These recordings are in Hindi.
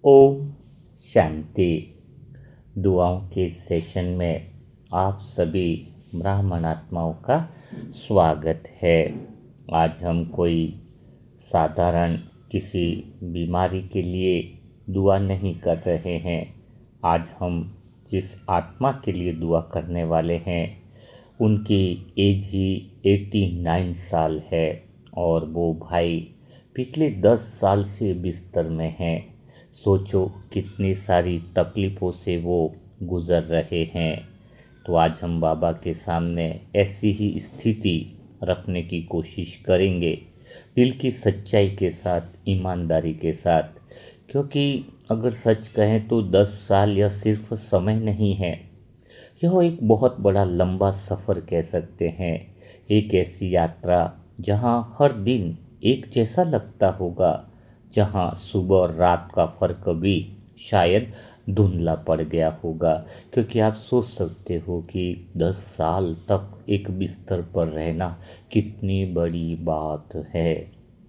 ओम शांति। दुआओं के सेशन में आप सभी ब्राह्मण आत्माओं का स्वागत है। आज हम कोई साधारण किसी बीमारी के लिए दुआ नहीं कर रहे हैं। आज हम जिस आत्मा के लिए दुआ करने वाले हैं उनकी एज ही 89 साल है और वो भाई पिछले 10 साल से बिस्तर में हैं। सोचो कितनी सारी तकलीफ़ों से वो गुज़र रहे हैं। तो आज हम बाबा के सामने ऐसी ही स्थिति रखने की कोशिश करेंगे, दिल की सच्चाई के साथ, ईमानदारी के साथ। क्योंकि अगर सच कहें तो 10 साल यह सिर्फ समय नहीं है, यह एक बहुत बड़ा लंबा सफ़र कह सकते हैं। एक ऐसी यात्रा जहां हर दिन एक जैसा लगता होगा, जहां सुबह और रात का फ़र्क भी शायद धुंधला पड़ गया होगा। क्योंकि आप सोच सकते हो कि 10 साल तक एक बिस्तर पर रहना कितनी बड़ी बात है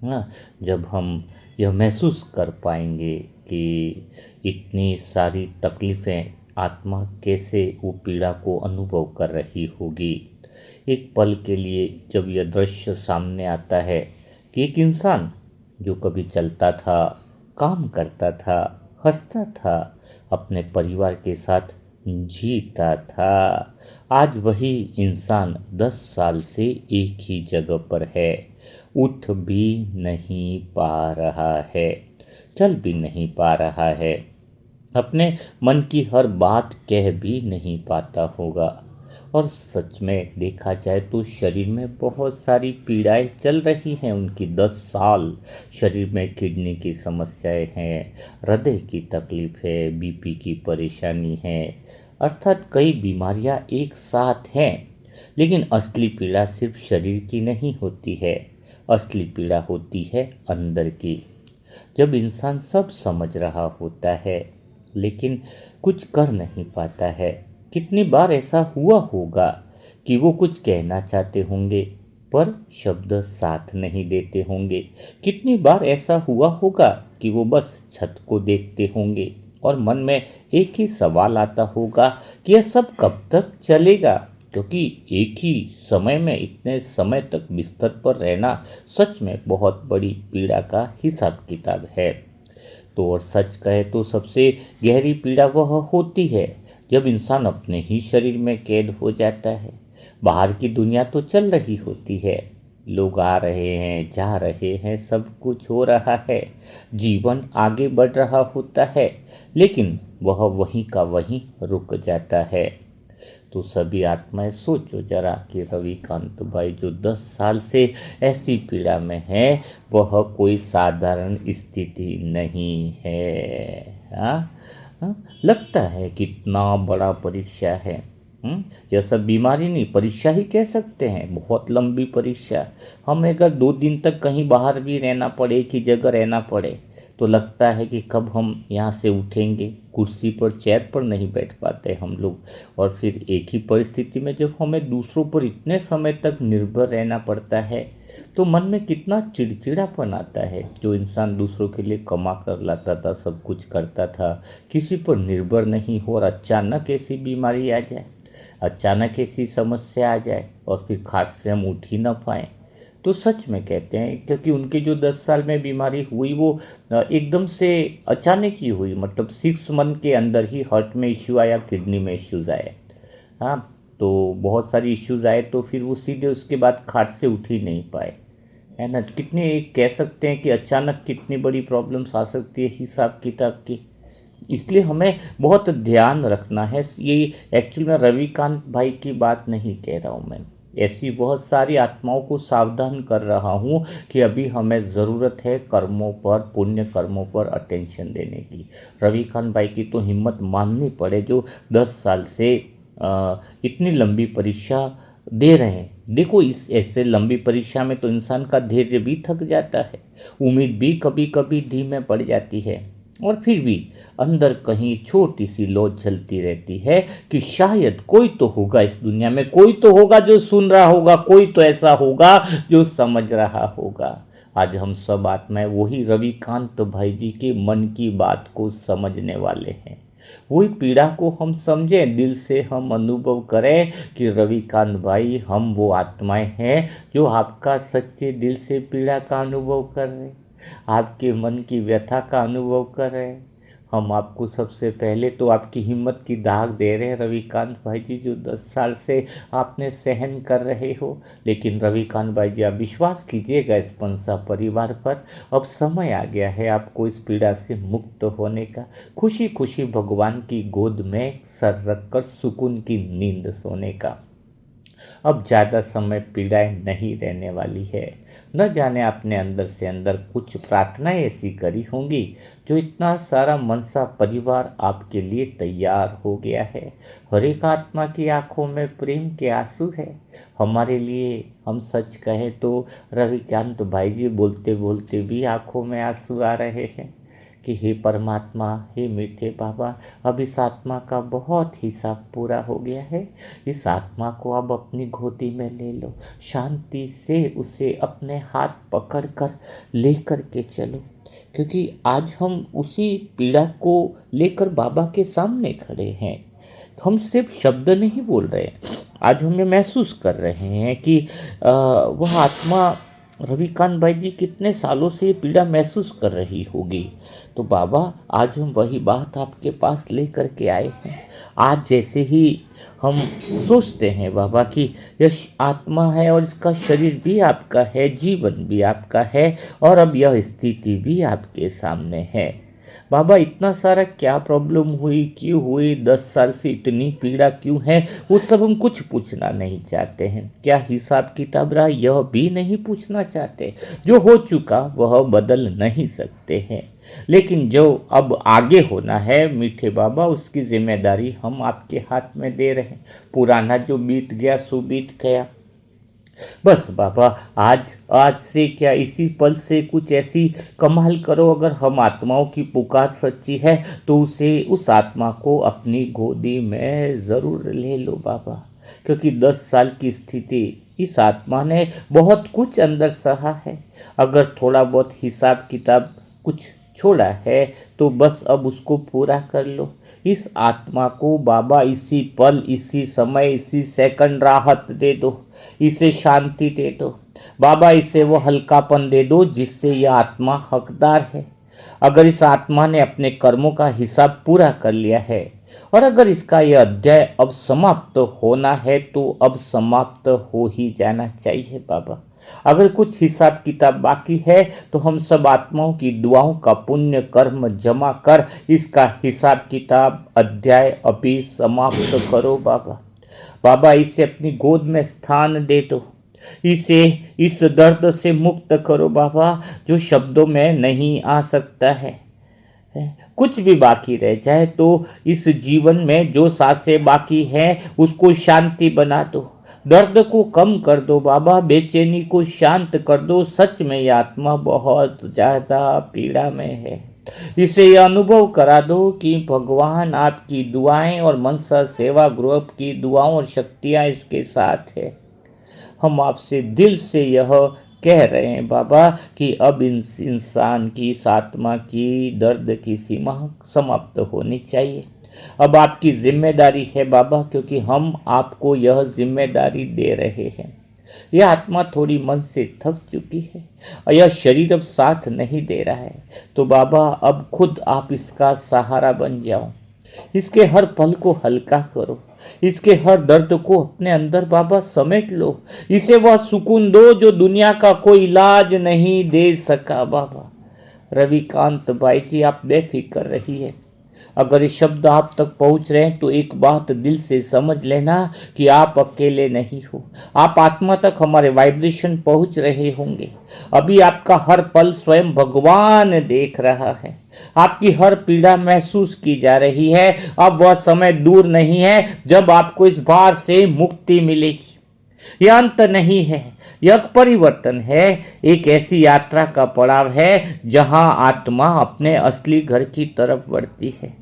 ना। जब हम यह महसूस कर पाएंगे कि इतनी सारी तकलीफ़ें आत्मा कैसे वो पीड़ा को अनुभव कर रही होगी। एक पल के लिए जब यह दृश्य सामने आता है कि एक इंसान जो कभी चलता था, काम करता था, हंसता था, अपने परिवार के साथ जीता था, आज वही इंसान 10 साल से एक ही जगह पर है, उठ भी नहीं पा रहा है, चल भी नहीं पा रहा है, अपने मन की हर बात कह भी नहीं पाता होगा। और सच में देखा जाए तो शरीर में बहुत सारी पीड़ाएं चल रही हैं उनकी 10 साल। शरीर में किडनी की समस्याएं हैं, हृदय की तकलीफ है, बीपी की परेशानी है, अर्थात कई बीमारियां एक साथ हैं। लेकिन असली पीड़ा सिर्फ शरीर की नहीं होती है, असली पीड़ा होती है अंदर की। जब इंसान सब समझ रहा होता है लेकिन कुछ कर नहीं पाता है। कितनी बार ऐसा हुआ होगा कि वो कुछ कहना चाहते होंगे पर शब्द साथ नहीं देते होंगे। कितनी बार ऐसा हुआ होगा कि वो बस छत को देखते होंगे और मन में एक ही सवाल आता होगा कि यह सब कब तक चलेगा। क्योंकि एक ही समय में इतने समय तक बिस्तर पर रहना सच में बहुत बड़ी पीड़ा का हिसाब किताब है। तो और सच कहे तो सबसे गहरी पीड़ा वह होती है जब इंसान अपने ही शरीर में कैद हो जाता है। बाहर की दुनिया तो चल रही होती है, लोग आ रहे हैं, जा रहे हैं, सब कुछ हो रहा है, जीवन आगे बढ़ रहा होता है, लेकिन वह वहीं का वहीं रुक जाता है। तो सभी आत्माएं सोचो जरा कि रविकांत भाई जो 10 साल से ऐसी पीड़ा में है वह कोई साधारण स्थिति नहीं है। हाँ हाँ? लगता है कितना बड़ा परीक्षा है। यह सब बीमारी नहीं, परीक्षा ही कह सकते हैं, बहुत लंबी परीक्षा। हमें अगर 2 दिन तक कहीं बाहर भी रहना पड़े, एक ही जगह रहना पड़े, तो लगता है कि कब हम यहाँ से उठेंगे। कुर्सी पर, चेयर पर नहीं बैठ पाते हम लोग। और फिर एक ही परिस्थिति में जब हमें दूसरों पर इतने समय तक निर्भर रहना पड़ता है तो मन में कितना चिड़चिड़ापन आता है। जो इंसान दूसरों के लिए कमा कर लाता था, सब कुछ करता था, किसी पर निर्भर नहीं हो, और अचानक ऐसी बीमारी आ जाए, अचानक ऐसी समस्या आ जाए और फिर खाट से हम उठ ही ना पाएँ, तो सच में कहते हैं। क्योंकि उनके जो 10 साल में बीमारी हुई वो एकदम से अचानक ही हुई। मतलब 6 मंथ के अंदर ही हार्ट में इश्यू आया, किडनी में इश्यूज़ आए। हाँ, तो बहुत सारी इश्यूज़ आए तो फिर वो सीधे उसके बाद खाट से उठ ही नहीं पाए, है ना। कितने कह सकते हैं कि अचानक कितनी बड़ी प्रॉब्लम्स आ सकती है हिसाब किताब की। इसलिए हमें बहुत ध्यान रखना है। ये एक्चुअली मैं रविकांत भाई की बात नहीं कह रहा हूँ, मैं ऐसी बहुत सारी आत्माओं को सावधान कर रहा हूँ कि अभी हमें ज़रूरत है कर्मों पर, पुण्य कर्मों पर अटेंशन देने की। रविकांत भाई की तो हिम्मत माननी पड़े जो 10 साल से इतनी लंबी परीक्षा दे रहे हैं। देखो, इस ऐसे लंबी परीक्षा में तो इंसान का धैर्य भी थक जाता है, उम्मीद भी कभी कभी धीमे पड़ जाती है, और फिर भी अंदर कहीं छोटी सी लौ चलती रहती है कि शायद कोई तो होगा इस दुनिया में, कोई तो होगा जो सुन रहा होगा, कोई तो ऐसा होगा जो समझ रहा होगा। आज हम सब आत्माएं वही रविकांत भाई जी के मन की बात को समझने वाले हैं। वही पीड़ा को हम समझें, दिल से हम अनुभव करें कि रविकांत भाई हम वो आत्माएं हैं जो आपका सच्चे दिल से पीड़ा का अनुभव कर रहे हैं, आपके मन की व्यथा का अनुभव कर रहे हैं। हम आपको सबसे पहले तो आपकी हिम्मत की दाग दे रहे हैं रविकांत भाई जी, जो 10 साल से आपने सहन कर रहे हो। लेकिन रविकांत भाई जी, आप विश्वास कीजिएगा इस पंसा परिवार पर, अब समय आ गया है आपको इस पीड़ा से मुक्त होने का, खुशी खुशी भगवान की गोद में सर रखकर सुकून की नींद सोने का। अब ज़्यादा समय पीड़ाएं नहीं रहने वाली है। न जाने आपने अंदर से अंदर कुछ प्रार्थनाएं ऐसी करी होंगी जो इतना सारा मनसा परिवार आपके लिए तैयार हो गया है। हर एक आत्मा की आंखों में प्रेम के आंसू है। हमारे लिए हम सच कहें तो रविकांत भाई जी बोलते बोलते भी आंखों में आंसू आ रहे हैं कि हे परमात्मा, हे मीठे बाबा, अब इस आत्मा का बहुत हिसाब पूरा हो गया है। इस आत्मा को अब अपनी गोदी में ले लो, शांति से उसे अपने हाथ पकड़ कर ले कर के चलो, क्योंकि आज हम उसी पीड़ा को लेकर बाबा के सामने खड़े हैं। हम सिर्फ शब्द नहीं बोल रहे हैं, आज हम ये महसूस कर रहे हैं कि वह आत्मा रविकांत भाई जी कितने सालों से ये पीड़ा महसूस कर रही होगी। तो बाबा, आज हम वही बात आपके पास लेकर के आए हैं। आज जैसे ही हम सोचते हैं बाबा कि यह आत्मा है और इसका शरीर भी आपका है, जीवन भी आपका है, और अब यह स्थिति भी आपके सामने है। बाबा, इतना सारा क्या प्रॉब्लम हुई, क्यों हुई, 10 साल से इतनी पीड़ा क्यों है, वो सब हम कुछ पूछना नहीं चाहते हैं। क्या हिसाब किताब रहा, यह भी नहीं पूछना चाहते। जो हो चुका वह बदल नहीं सकते हैं, लेकिन जो अब आगे होना है मीठे बाबा, उसकी जिम्मेदारी हम आपके हाथ में दे रहे हैं। पुराना जो बीत गया सो बीत गया। बस बाबा, आज आज से क्या, इसी पल से कुछ ऐसी कमाल करो। अगर हम आत्माओं की पुकार सच्ची है तो उस आत्मा को अपनी गोदी में ज़रूर ले लो बाबा, क्योंकि 10 साल की स्थिति, इस आत्मा ने बहुत कुछ अंदर सहा है। अगर थोड़ा बहुत हिसाब किताब कुछ छोड़ा है तो बस अब उसको पूरा कर लो। इस आत्मा को बाबा इसी पल, इसी समय, इसी सेकंड राहत दे दो, इसे शांति दे दो बाबा, इसे वो हल्कापन दे दो जिससे यह आत्मा हकदार है। अगर इस आत्मा ने अपने कर्मों का हिसाब पूरा कर लिया है और अगर इसका यह अध्याय अब समाप्त होना है तो अब समाप्त हो ही जाना चाहिए बाबा। अगर कुछ हिसाब किताब बाकी है तो हम सब आत्माओं की दुआओं का पुण्य कर्म जमा कर इसका हिसाब किताब अध्याय अभी समाप्त करो बाबा। बाबा, इसे अपनी गोद में स्थान दे दो, इसे इस दर्द से मुक्त करो बाबा जो शब्दों में नहीं आ सकता है। कुछ भी बाकी रह जाए तो इस जीवन में जो सांसें बाकी हैं उसको शांति बना दो, दर्द को कम कर दो बाबा, बेचैनी को शांत कर दो। सच में ये आत्मा बहुत ज़्यादा पीड़ा में है। इसे यह अनुभव करा दो कि भगवान आपकी दुआएं और मनसा सेवा ग्रुप की दुआओं और शक्तियां इसके साथ है। हम आपसे दिल से यह कह रहे हैं बाबा कि अब इंसान की, इस आत्मा की दर्द की सीमा समाप्त होनी चाहिए। अब आपकी जिम्मेदारी है बाबा, क्योंकि हम आपको यह जिम्मेदारी दे रहे हैं। यह आत्मा थोड़ी मन से थक चुकी है और यह शरीर अब साथ नहीं दे रहा है। तो बाबा, अब खुद आप इसका सहारा बन जाओ, इसके हर पल को हल्का करो, इसके हर दर्द को अपने अंदर बाबा समेट लो, इसे वह सुकून दो जो दुनिया का कोई इलाज नहीं दे सका बाबा। रविकांत भाई जी, आप बेफिक्र रहिए। अगर ये शब्द आप तक पहुंच रहे हैं तो एक बात दिल से समझ लेना कि आप अकेले नहीं हो। आप आत्मा तक हमारे वाइब्रेशन पहुंच रहे होंगे। अभी आपका हर पल स्वयं भगवान देख रहा है, आपकी हर पीड़ा महसूस की जा रही है। अब वह समय दूर नहीं है जब आपको इस भार से मुक्ति मिलेगी। यह अंत नहीं है, यह परिवर्तन है, एक ऐसी यात्रा का पड़ाव है जहां आत्मा अपने असली घर की तरफ बढ़ती है।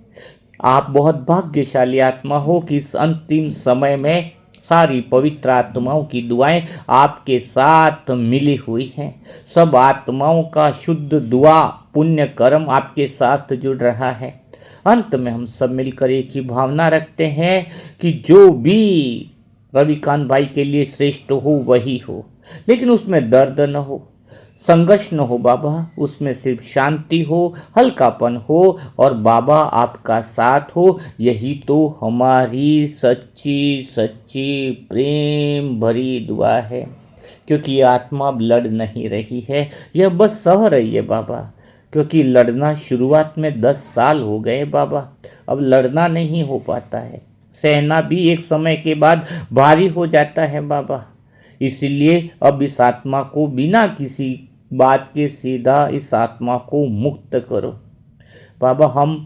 आप बहुत भाग्यशाली आत्मा हो कि इस अंतिम समय में सारी पवित्र आत्माओं की दुआएं आपके साथ मिली हुई हैं। सब आत्माओं का शुद्ध दुआ पुण्य कर्म आपके साथ जुड़ रहा है। अंत में हम सब मिलकर एक ही भावना रखते हैं कि जो भी रविकांत भाई के लिए श्रेष्ठ हो वही हो, लेकिन उसमें दर्द न हो, संघर्ष न हो बाबा, उसमें सिर्फ शांति हो, हल्कापन हो और बाबा आपका साथ हो। यही तो हमारी सच्ची सच्ची प्रेम भरी दुआ है, क्योंकि ये आत्मा अब लड़ नहीं रही है, यह बस सह रही है बाबा। क्योंकि लड़ना शुरुआत में 10 साल हो गए बाबा, अब लड़ना नहीं हो पाता है, सहना भी एक समय के बाद भारी हो जाता है बाबा। इसलिए अब इस आत्मा को बिना किसी बात के सीधा इस आत्मा को मुक्त करो बाबा। हम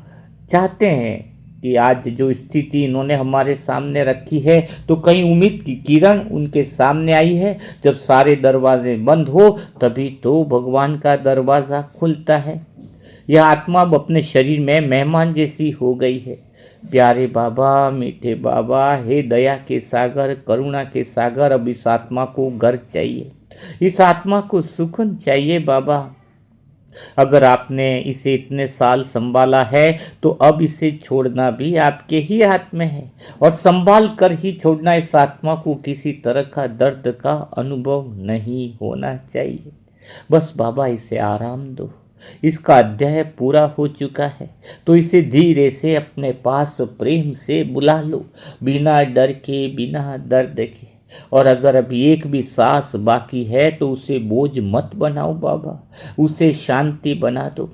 चाहते हैं कि आज जो स्थिति इन्होंने हमारे सामने रखी है, तो कहीं उम्मीद की किरण उनके सामने आई है। जब सारे दरवाजे बंद हो तभी तो भगवान का दरवाज़ा खुलता है। यह आत्मा अब अपने शरीर में मेहमान जैसी हो गई है। प्यारे बाबा, मीठे बाबा, हे दया के सागर, करुणा के सागर, अब इस आत्मा को घर चाहिए, इस आत्मा को सुकून चाहिए बाबा। अगर आपने इसे इतने साल संभाला है तो अब इसे छोड़ना भी आपके ही हाथ में है, और संभाल कर ही छोड़ना। इस आत्मा को किसी तरह का दर्द का अनुभव नहीं होना चाहिए। बस बाबा इसे आराम दो। इसका अध्याय पूरा हो चुका है, तो इसे धीरे से अपने पास प्रेम से बुला लो, बिना डर के, बिना दर्द के। और अगर अभी एक भी सांस बाकी है तो उसे बोझ मत बनाओ बाबा, उसे शांति बना दो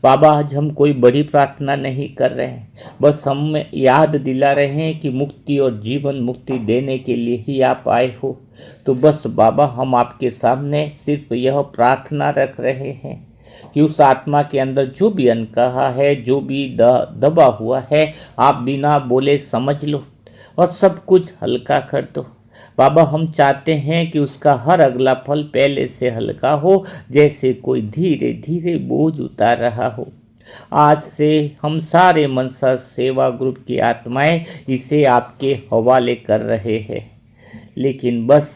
बाबा। आज हम कोई बड़ी प्रार्थना नहीं कर रहे हैं, बस हम याद दिला रहे हैं कि मुक्ति और जीवन मुक्ति देने के लिए ही आप आए हो। तो बस बाबा हम आपके सामने सिर्फ यह प्रार्थना रख रहे हैं कि उस आत्मा के अंदर जो भी अनकहा है, जो भी दबा हुआ है, आप बिना बोले समझ लो और सब कुछ हल्का कर दो बाबा। हम चाहते हैं कि उसका हर अगला फल पहले से हल्का हो, जैसे कोई धीरे धीरे बोझ उतार रहा हो। आज से हम सारे मनसा सेवा ग्रुप की आत्माएं इसे आपके हवाले कर रहे हैं, लेकिन बस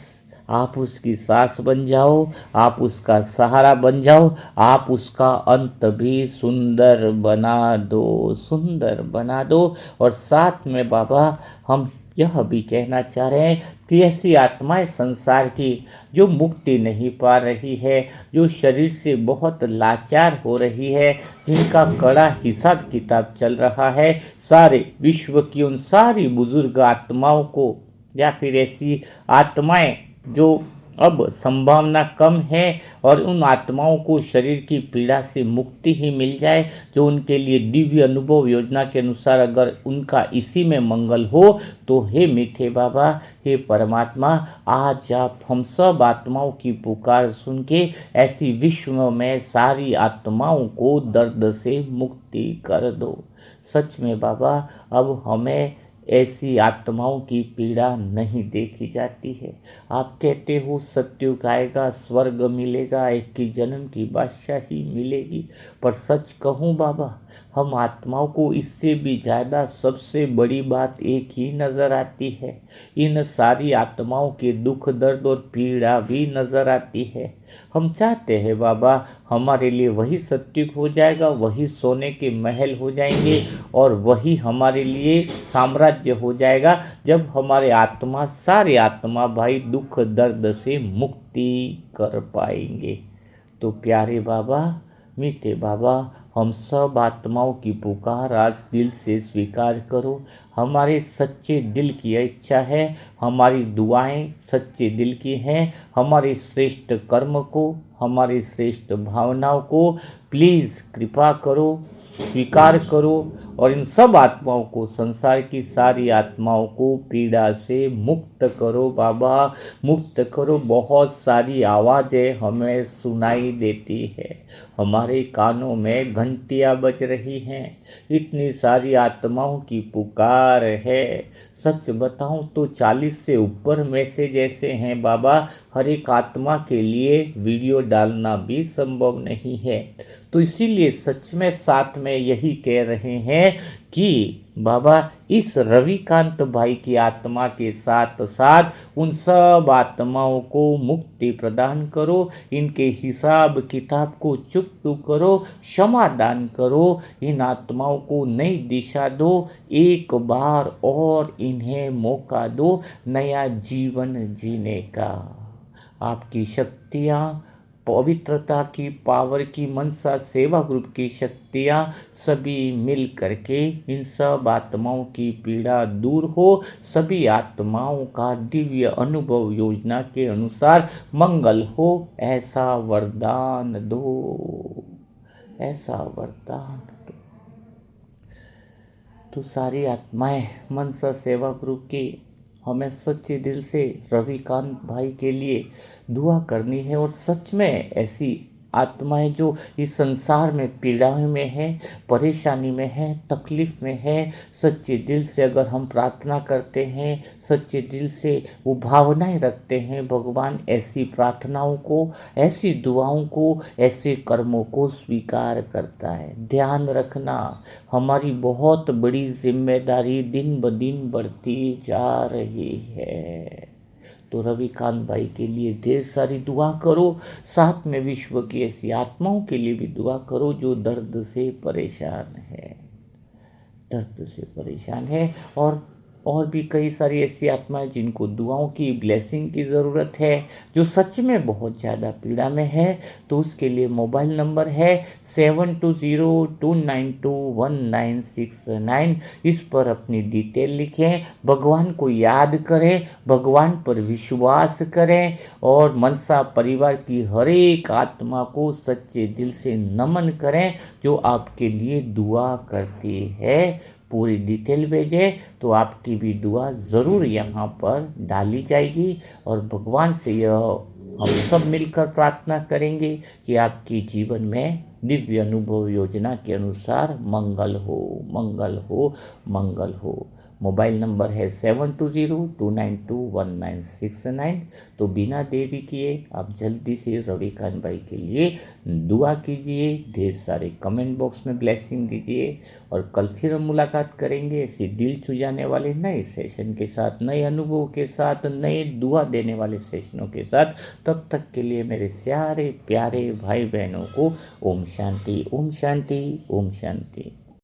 आप उसकी सांस बन जाओ, आप उसका सहारा बन जाओ, आप उसका अंत भी सुंदर बना दो, सुंदर बना दो। और साथ में बाबा हम यह भी कहना चाह रहे हैं कि ऐसी आत्माएं संसार की जो मुक्ति नहीं पा रही है, जो शरीर से बहुत लाचार हो रही है, जिनका कड़ा हिसाब किताब चल रहा है, सारे विश्व की उन सारी बुजुर्ग आत्माओं को, या फिर ऐसी आत्माएं जो अब संभावना कम है, और उन आत्माओं को शरीर की पीड़ा से मुक्ति ही मिल जाए, जो उनके लिए दिव्य अनुभव योजना के अनुसार अगर उनका इसी में मंगल हो, तो हे मीठे बाबा, हे परमात्मा, आज आप हम सब आत्माओं की पुकार सुन के ऐसी विश्व में सारी आत्माओं को दर्द से मुक्ति कर दो। सच में बाबा अब हमें ऐसी आत्माओं की पीड़ा नहीं देखी जाती है। आप कहते हो सत्युग आएगा, स्वर्ग मिलेगा, एक की जन्म की बादशाही मिलेगी, पर सच कहूँ बाबा, हम आत्माओं को इससे भी ज़्यादा सबसे बड़ी बात एक ही नज़र आती है। इन सारी आत्माओं के दुख दर्द और पीड़ा भी नज़र आती है। हम चाहते हैं बाबा हमारे लिए वही सत्युग हो जाएगा, वही सोने के महल हो जाएंगे, और वही हमारे लिए साम्राज्य हो जाएगा, जब हमारे आत्मा, सारे आत्मा भाई दुख दर्द से मुक्ति कर पाएंगे। तो प्यारे बाबा, मीठे बाबा, हम सब आत्माओं की पुकार आज दिल से स्वीकार करो। हमारे सच्चे दिल की इच्छा है, हमारी दुआएं सच्चे दिल की हैं। हमारे श्रेष्ठ कर्म को, हमारी श्रेष्ठ भावनाओं को प्लीज़ कृपा करो, स्वीकार करो, और इन सब आत्माओं को, संसार की सारी आत्माओं को पीड़ा से मुक्त करो बाबा, मुक्त करो। बहुत सारी आवाज़ें हमें सुनाई देती है, हमारे कानों में घंटियाँ बज रही हैं, इतनी सारी आत्माओं की पुकार है। सच बताऊं तो 40 से ऊपर मैसेज ऐसे हैं बाबा, हर एक आत्मा के लिए वीडियो डालना भी संभव नहीं है। तो इसीलिए सच में साथ में यही कह रहे हैं कि बाबा इस रविकांत भाई की आत्मा के साथ साथ उन सब आत्माओं को मुक्ति प्रदान करो, इनके हिसाब किताब को चुकता करो, क्षमादान करो, इन आत्माओं को नई दिशा दो, एक बार और इन्हें मौका दो नया जीवन जीने का। आपकी शक्तियाँ, पवित्रता की, पावर की, मनसा सेवा ग्रुप की शक्तियाँ सभी मिल करके इन सब आत्माओं की पीड़ा दूर हो, सभी आत्माओं का दिव्य अनुभव योजना के अनुसार मंगल हो, ऐसा वरदान दो, ऐसा वरदान दो। तो सारी आत्माएं मनसा सेवा ग्रुप की हमें सच्चे दिल से रविकांत भाई के लिए दुआ करनी है। और सच में ऐसी आत्माएं जो इस संसार में पीड़ा में है, परेशानी में है, तकलीफ में है, सच्चे दिल से अगर हम प्रार्थना करते हैं, सच्चे दिल से वो भावनाएं रखते हैं, भगवान ऐसी प्रार्थनाओं को, ऐसी दुआओं को, ऐसे कर्मों को स्वीकार करता है। ध्यान रखना, हमारी बहुत बड़ी जिम्मेदारी दिन ब दिन बढ़ती जा रही है। तो रविकांत भाई के लिए ढेर सारी दुआ करो, साथ में विश्व की ऐसी आत्माओं के लिए भी दुआ करो जो दर्द से परेशान है, दर्द से परेशान है। और भी कई सारी ऐसी आत्माएं जिनको दुआओं की, ब्लेसिंग की ज़रूरत है, जो सच में बहुत ज़्यादा पीड़ा में है। तो उसके लिए मोबाइल नंबर है 7202921969। इस पर अपनी डिटेल लिखें, भगवान को याद करें, भगवान पर विश्वास करें और मनसा परिवार की हर एक आत्मा को सच्चे दिल से नमन करें जो आपके लिए दुआ करती है। पूरी डिटेल भेजें तो आपकी भी दुआ ज़रूर यहाँ पर डाली जाएगी। और भगवान से यह हम सब मिलकर प्रार्थना करेंगे कि आपके जीवन में दिव्य अनुभव योजना के अनुसार मंगल हो, मंगल हो, मंगल हो। मोबाइल नंबर है 7202921969। तो बिना देरी किए आप जल्दी से रविकांत भाई के लिए दुआ कीजिए, ढेर सारे कमेंट बॉक्स में ब्लेसिंग दीजिए। और कल फिर हम मुलाकात करेंगे ऐसे दिल छू जाने वाले नए सेशन के साथ, नए अनुभव के साथ, नए दुआ देने वाले सेशनों के साथ। तब तक के लिए मेरे सारे प्यारे भाई बहनों को ओम शांति, ओम शांति, ओम शांति।